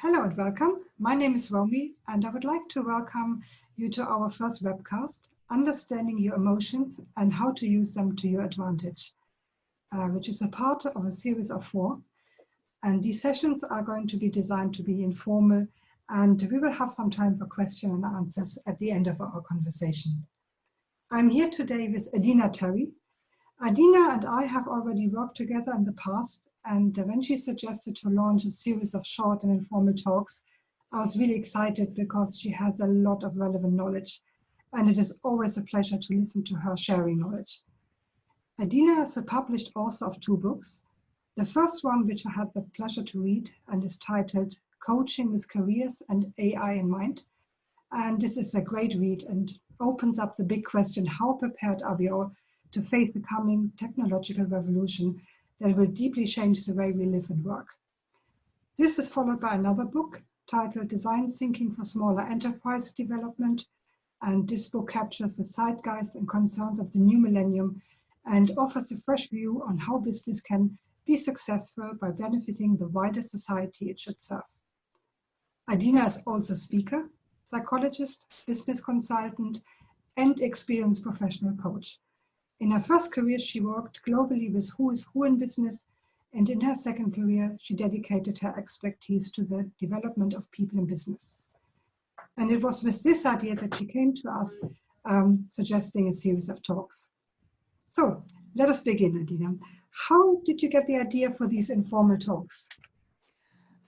Hello and welcome. My name is Romy, and I would like to welcome you to our first webcast, Understanding Your Emotions and How to Use Them to Your Advantage, which is a part of a series of 4. And these sessions are going to be designed to be informal, and we will have some time for questions and answers at the end of our conversation. I'm here today with Adina Tarry. Adina and I have already worked together in the past, and when she suggested to launch a series of short and informal talks, I was really excited because she has a lot of relevant knowledge, and it is always a pleasure to listen to her sharing knowledge. Adina is a published author of 2 books. The first one, which I had the pleasure to read, and is titled Coaching with Careers and AI in Mind. And this is a great read and opens up the big question, how prepared are we all to face the coming technological revolution that will deeply change the way we live and work. This is followed by another book titled Design Thinking for Smaller Enterprise Development. And this book captures the zeitgeist and concerns of the new millennium and offers a fresh view on how business can be successful by benefiting the wider society it should serve. Adina is also a speaker, psychologist, business consultant, and experienced professional coach. In her first career, she worked globally with who is who in business, and in her second career, she dedicated her expertise to the development of people in business. And it was with this idea that she came to us, suggesting a series of talks. So let us begin, Adina. How did you get the idea for these informal talks?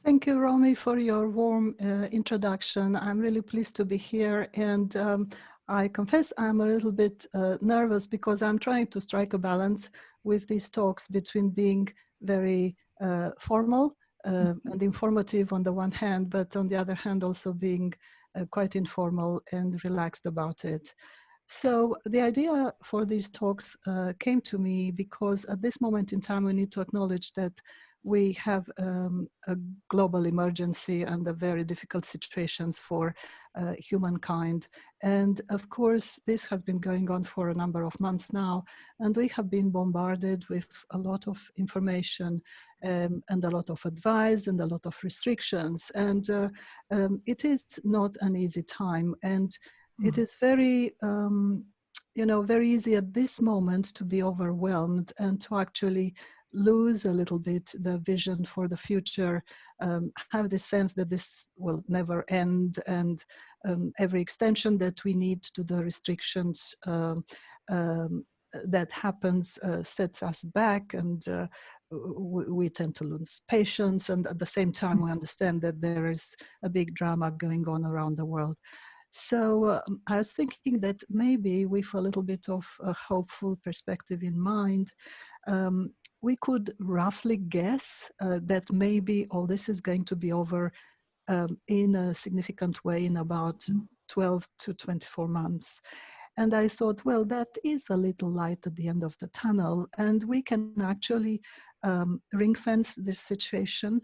Thank you, Romy, for your warm introduction. I'm really pleased to be here, and I confess I'm a little bit nervous because I'm trying to strike a balance with these talks between being very formal and informative on the one hand, but on the other hand also being quite informal and relaxed about it. So the idea for these talks came to me because at this moment in time we need to acknowledge that we have a global emergency and a very difficult situations for humankind. And of course, this has been going on for a number of months now, and we have been bombarded with a lot of information and a lot of advice and a lot of restrictions. And it is not an easy time. And it is very, very easy at this moment to be overwhelmed and to actually lose a little bit the vision for the future, have the sense that this will never end, and every extension that we need to the restrictions that happens sets us back, and we tend to lose patience, and at the same time we understand that there is a big drama going on around the world. So I was thinking that maybe with a little bit of a hopeful perspective in mind, we could roughly guess that maybe all this is going to be over in a significant way in about 12 to 24 months. And I thought, well, that is a little light at the end of the tunnel, and we can actually ring fence this situation.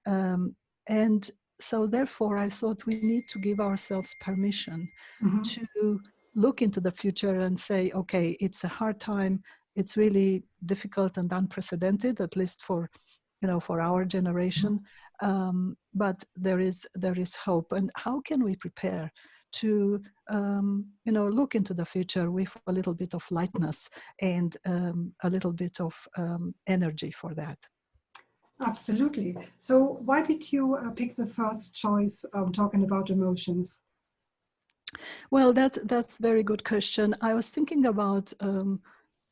And so therefore, I thought we need to give ourselves permission to look into the future and say, okay, it's a hard time. It's really difficult and unprecedented, at least for our generation. But there is hope. And how can we prepare to look into the future with a little bit of lightness and a little bit of energy for that? Absolutely. So why did you pick the first choice talking about emotions? Well, that's a very good question. I was thinking about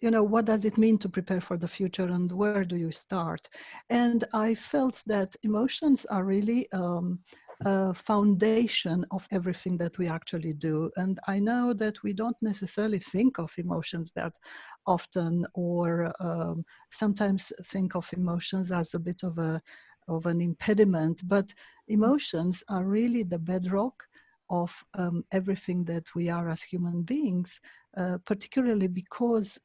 what does it mean to prepare for the future, and where do you start? And I felt that emotions are really a foundation of everything that we actually do. And I know that we don't necessarily think of emotions that often, or sometimes think of emotions as a bit of an impediment, but emotions are really the bedrock of everything that we are as human beings, particularly because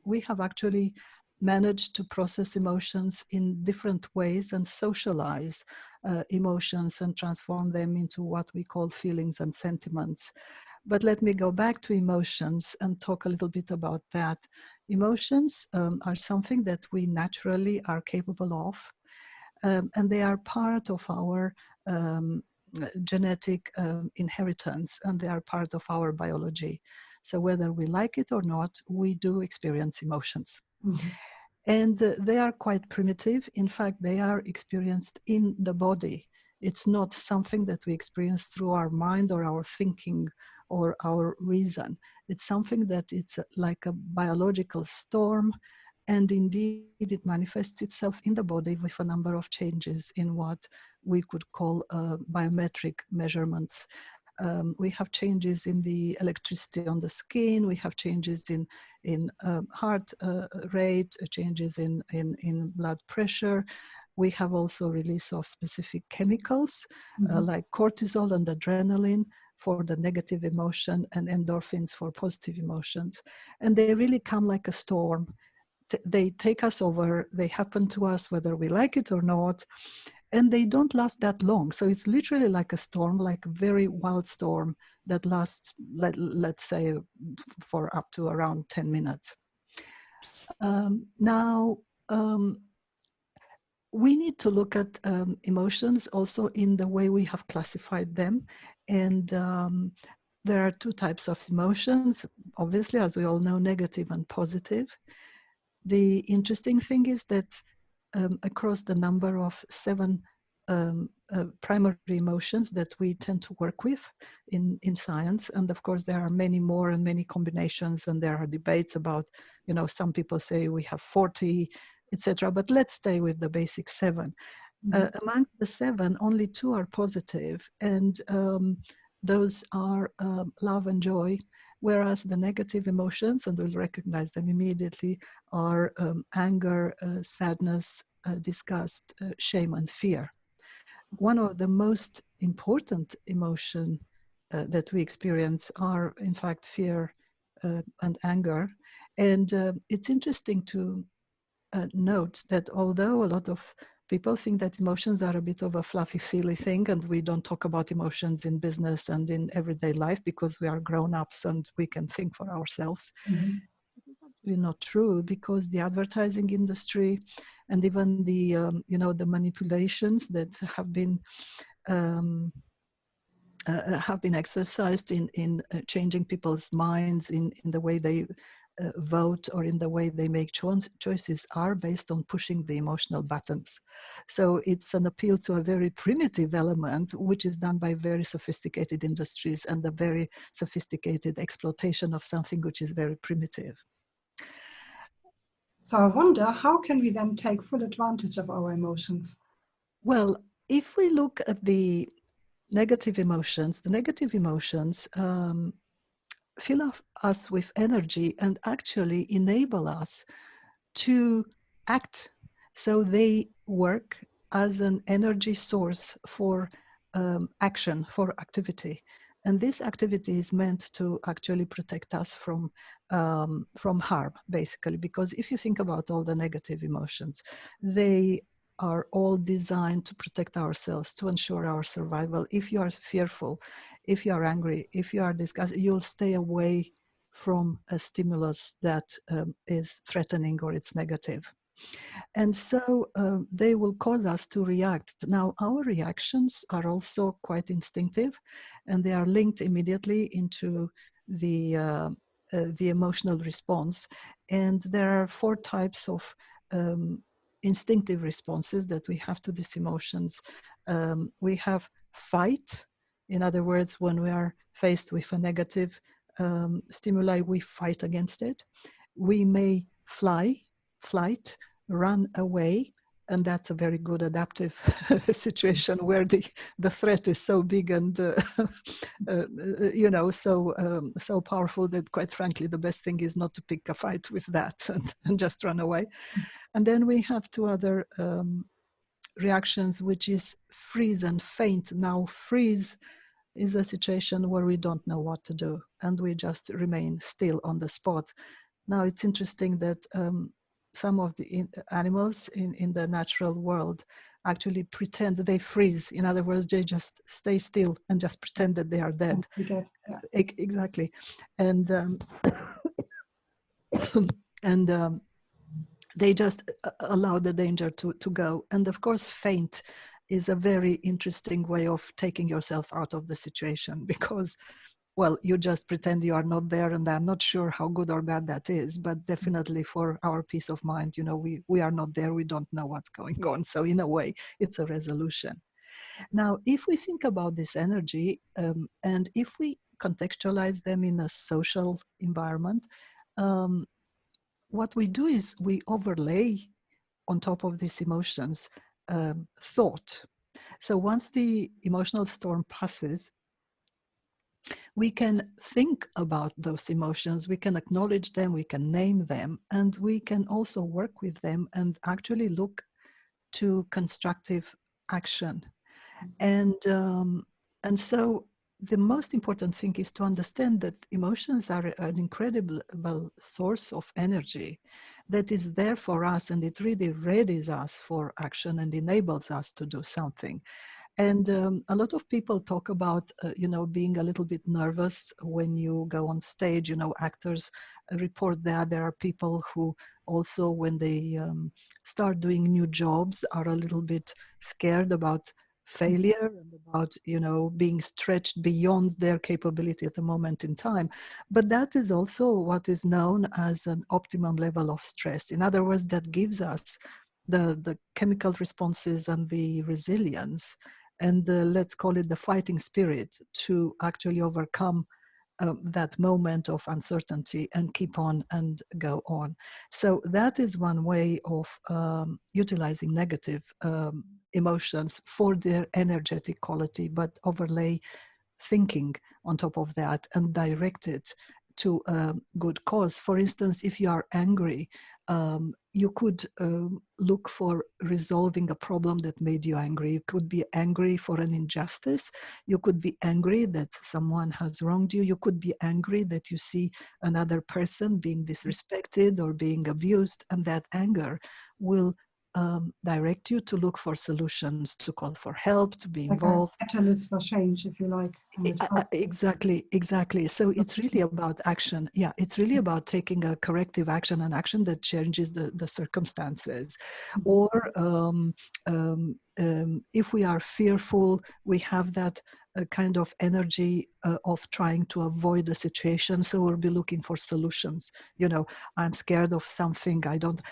we have actually managed to process emotions in different ways and socialize emotions and transform them into what we call feelings and sentiments. But let me go back to emotions and talk a little bit about that. Emotions are something that we naturally are capable of. and they are part of our genetic inheritance, and they are part of our biology. So whether we like it or not, we do experience emotions. Mm-hmm. And they are quite primitive. In fact, they are experienced in the body. It's not something that we experience through our mind or our thinking or our reason. It's something that it's like a biological storm. And indeed, it manifests itself in the body with a number of changes in what we could call biometric measurements. We have changes in the electricity on the skin. We have changes in heart rate, changes in blood pressure. We have also release of specific chemicals like cortisol and adrenaline for the negative emotion and endorphins for positive emotions. And they really come like a storm. They take us over, they happen to us whether we like it or not, and they don't last that long. So it's literally like a storm, like a very wild storm that lasts, let's say, for up to around 10 minutes. Now, we need to look at emotions also in the way we have classified them. And there are two types of emotions, obviously, as we all know, negative and positive. The interesting thing is that across the number of 7 primary emotions that we tend to work with in science, and of course there are many more and many combinations, and there are debates about, you know, some people say we have 40, etc. But let's stay with the basic 7. Among the 7, only 2 are positive, and those are love and joy, whereas the negative emotions, and we'll recognize them immediately, are anger, sadness, disgust, shame, and fear. One of the most important emotion that we experience are, in fact, fear and anger. And it's interesting to note that although a lot of people think that emotions are a bit of a fluffy, feely thing, and we don't talk about emotions in business and in everyday life because we are grown-ups and we can think for ourselves. It's not true, because the advertising industry and even the you know, the manipulations that have been exercised in changing people's minds in the way they vote or in the way they make choices are based on pushing the emotional buttons. So it's an appeal to a very primitive element, which is done by very sophisticated industries and a very sophisticated exploitation of something which is very primitive. So I wonder, how can we then take full advantage of our emotions? Well, if we look at the negative emotions, fill us with energy and actually enable us to act. So they work as an energy source for action, for activity. And this activity is meant to actually protect us from harm, basically, because if you think about all the negative emotions, they are all designed to protect ourselves, to ensure our survival. If you are fearful, if you are angry, if you are disgusted, you'll stay away from a stimulus that is threatening or it's negative. And so they will cause us to react. Now, our reactions are also quite instinctive, and they are linked immediately into the emotional response. And there are 4 types of instinctive responses that we have to these emotions. We have fight. In other words, when we are faced with a negative stimuli, we fight against it. We may flight, run away, and that's a very good adaptive situation where the threat is so big and you know, so powerful that, quite frankly, the best thing is not to pick a fight with that and just run away. And then we have 2 other reactions, which is freeze and faint. Now, freeze is a situation where we don't know what to do and we just remain still on the spot. Now, it's interesting that some of the animals in the natural world actually pretend they freeze. In other words, they just stay still and just pretend that they are dead. Exactly. And and they just allow the danger to go. And of course, faint is a very interesting way of taking yourself out of the situation, because, well, you just pretend you are not there, and I'm not sure how good or bad that is, but definitely for our peace of mind, you know, we are not there, we don't know what's going on. So in a way, it's a resolution. Now, if we think about this energy, and if we contextualize them in a social environment, um, what we do is we overlay on top of these emotions thought. So once the emotional storm passes, we can think about those emotions, we can acknowledge them, we can name them, and we can also work with them and actually look to constructive action. And so the most important thing is to understand that emotions are an incredible source of energy that is there for us, and it really readies us for action and enables us to do something. And a lot of people talk about, being a little bit nervous when you go on stage. You know, actors report that there are people who also, when they start doing new jobs, are a little bit scared about failure and about, being stretched beyond their capability at the moment in time. But that is also what is known as an optimum level of stress. In other words, that gives us the chemical responses and the resilience and let's call it the fighting spirit to actually overcome that moment of uncertainty and keep on and go on. So that is one way of utilizing negative emotions for their energetic quality, but overlay thinking on top of that and direct it to a good cause. For instance, if you are angry, you could look for resolving a problem that made you angry. You could be angry for an injustice. You could be angry that someone has wronged you. You could be angry that you see another person being disrespected or being abused, and that anger will direct you to look for solutions, to call for help, to be Like a involved. catalyst for change, if you like. And it helps. Exactly. So it's really about action. Yeah, it's really about taking a corrective action, an action that changes the circumstances. Or if we are fearful, we have that kind of energy of trying to avoid the situation. So we'll be looking for solutions. You know, I'm scared of something.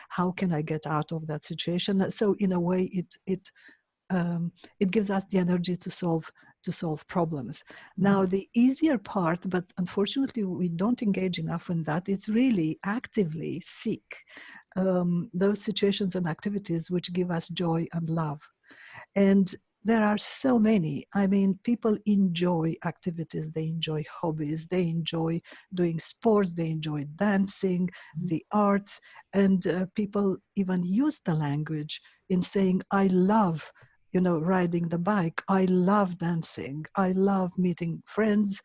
How can I get out of that situation? So in a way, it gives us the energy to solve problems. Now, the easier part, but unfortunately we don't engage enough in that, it's really actively seek those situations and activities which give us joy and love. And there are so many. I mean, people enjoy activities, they enjoy hobbies, they enjoy doing sports, they enjoy dancing, the arts, and people even use the language in saying, I love, riding the bike, I love dancing, I love meeting friends.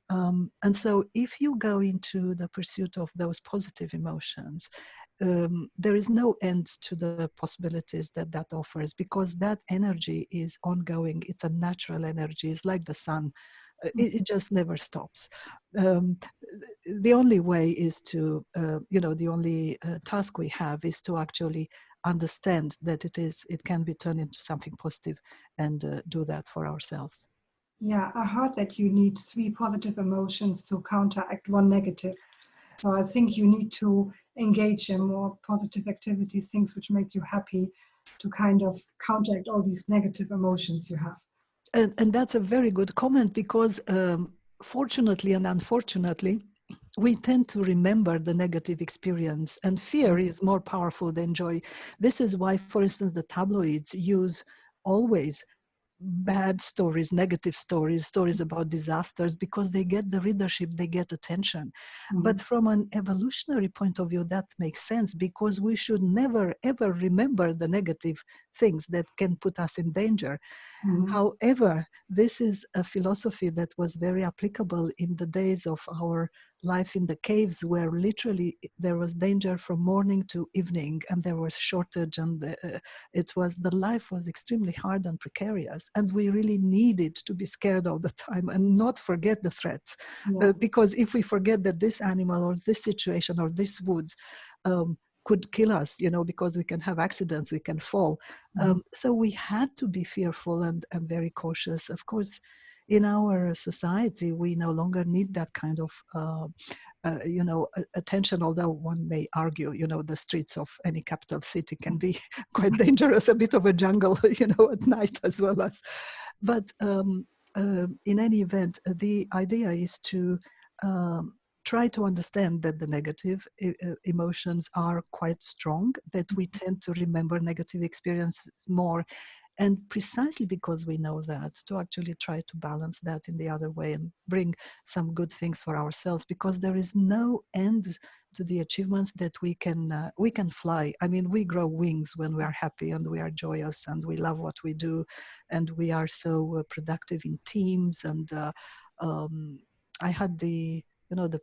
And so if you go into the pursuit of those positive emotions, there is no end to the possibilities that offers, because that energy is ongoing. It's a natural energy. It's like the sun. It just never stops. Um, the only way is to, the only task we have is to actually understand that it can be turned into something positive and do that for ourselves. Yeah, I heard that you need 3 positive emotions to counteract 1 negative. So I think you need to engage in more positive activities, things which make you happy, to kind of counteract all these negative emotions you have. And that's a very good comment, because fortunately and unfortunately, we tend to remember the negative experience, and fear is more powerful than joy. This is why, for instance, the tabloids use always bad stories, negative stories, stories about disasters, because they get the readership, they get attention. But from an evolutionary point of view, that makes sense, because we should never ever remember the negative things that can put us in danger. However, this is a philosophy that was very applicable in the days of our life in the caves, where literally there was danger from morning to evening, and there was shortage, and the life was extremely hard and precarious, and we really needed to be scared all the time and not forget the threats. Yeah. Because if we forget that this animal or this situation or this woods could kill us, because we can have accidents, we can fall. So we had to be fearful and very cautious. Of course, in our society, we no longer need that kind of attention, although one may argue, the streets of any capital city can be quite dangerous, a bit of a jungle, at night as well as. But in any event, the idea is to try to understand that the negative emotions are quite strong, that we tend to remember negative experiences more. And precisely because we know that, to actually try to balance that in the other way and bring some good things for ourselves, because there is no end to the achievements that we can fly. I mean, we grow wings when we are happy and we are joyous and we love what we do, and we are so productive in teams. And I had the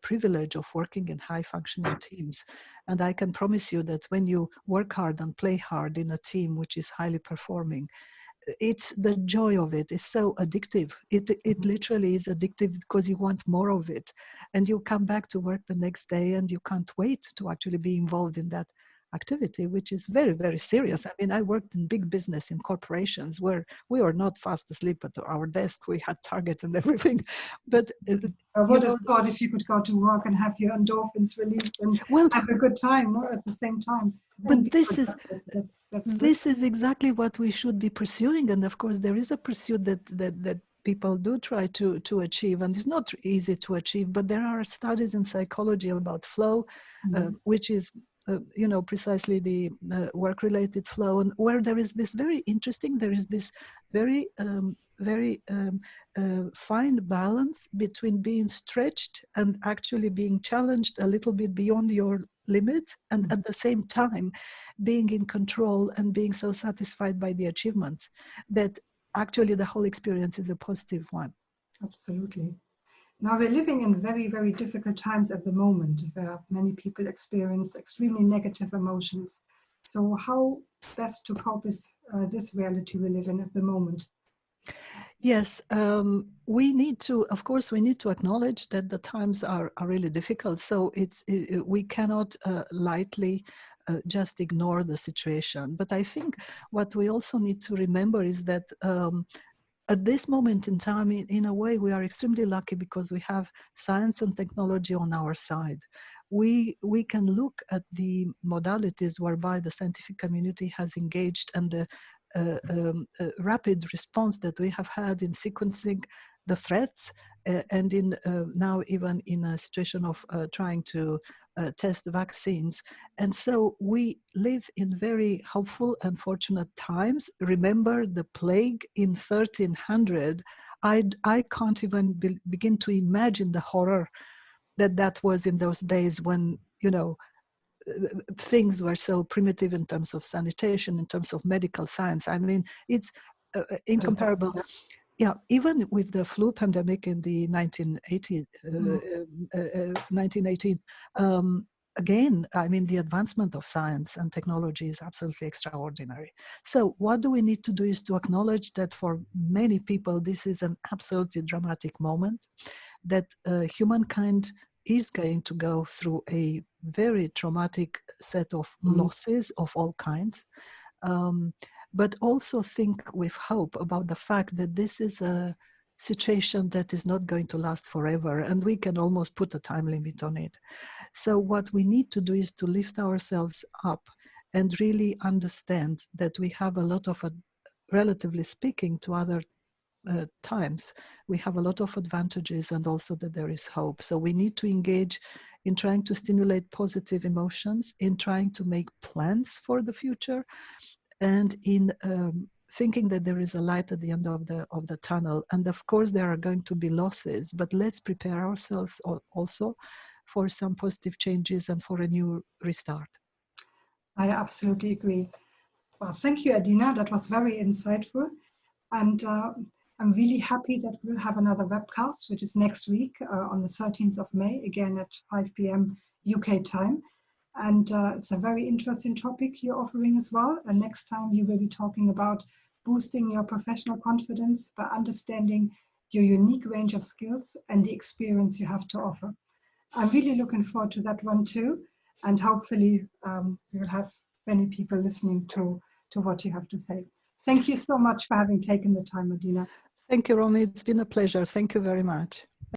privilege of working in high functioning teams. And I can promise you that when you work hard and play hard in a team which is highly performing, it's the joy of it is so addictive. It literally is addictive because you want more of it. And you come back to work the next day and you can't wait to actually be involved in that activity, which is very, very serious. I mean, I worked in big business in corporations where we were not fast asleep at our desk. We had target and everything. But I would have thought if you could go to work and have your endorphins released and have a good time, at the same time. But this that's is exactly what we should be pursuing. And of course, there is a pursuit that people do try to achieve, and it's not easy to achieve. But there are studies in psychology about flow, which is precisely the work-related flow, and where there is this very fine balance between being stretched and actually being challenged a little bit beyond your limits, and at the same time being in control and being so satisfied by the achievements that actually the whole experience is a positive one. Absolutely. Now we're living in very, very difficult times at the moment, where many people experience extremely negative emotions. So how best to cope with this reality we live in at the moment? Yes, we need to acknowledge that the times are really difficult. So we cannot lightly just ignore the situation. But I think what we also need to remember is that at this moment in time, in a way, we are extremely lucky because we have science and technology on our side. We can look at the modalities whereby the scientific community has engaged, and the rapid response that we have had in sequencing the threats, and in now even in a situation of trying to test vaccines. And so we live in very hopeful and fortunate times. Remember the plague in 1300. I can't even begin to imagine the horror that was in those days when, things were so primitive in terms of sanitation, in terms of medical science. I mean, it's incomparable. Yeah, even with the flu pandemic in the 1918, again, I mean, the advancement of science and technology is absolutely extraordinary. So what do we need to do is to acknowledge that for many people, this is an absolutely dramatic moment, that humankind is going to go through a very traumatic set of losses of all kinds. But also think with hope about the fact that this is a situation that is not going to last forever, and we can almost put a time limit on it. So what we need to do is to lift ourselves up and really understand that we have a lot of, relatively speaking to other times, we have a lot of advantages, and also that there is hope. So we need to engage in trying to stimulate positive emotions, in trying to make plans for the future, and in thinking that there is a light at the end of the tunnel. And of course, there are going to be losses, but let's prepare ourselves also for some positive changes and for a new restart. I absolutely agree. Well, thank you, Adina. That was very insightful. And I'm really happy that we'll have another webcast, which is next week on the 13th of May, again at 5 p.m. UK time. And it's a very interesting topic you're offering as well. And next time you will be talking about boosting your professional confidence by understanding your unique range of skills and the experience you have to offer. I'm really looking forward to that one too. and hopefully we will have many people listening to what you have to say. Thank you so much for having taken the time, Adina. Thank you, Romy. It's been a pleasure. Thank you very much.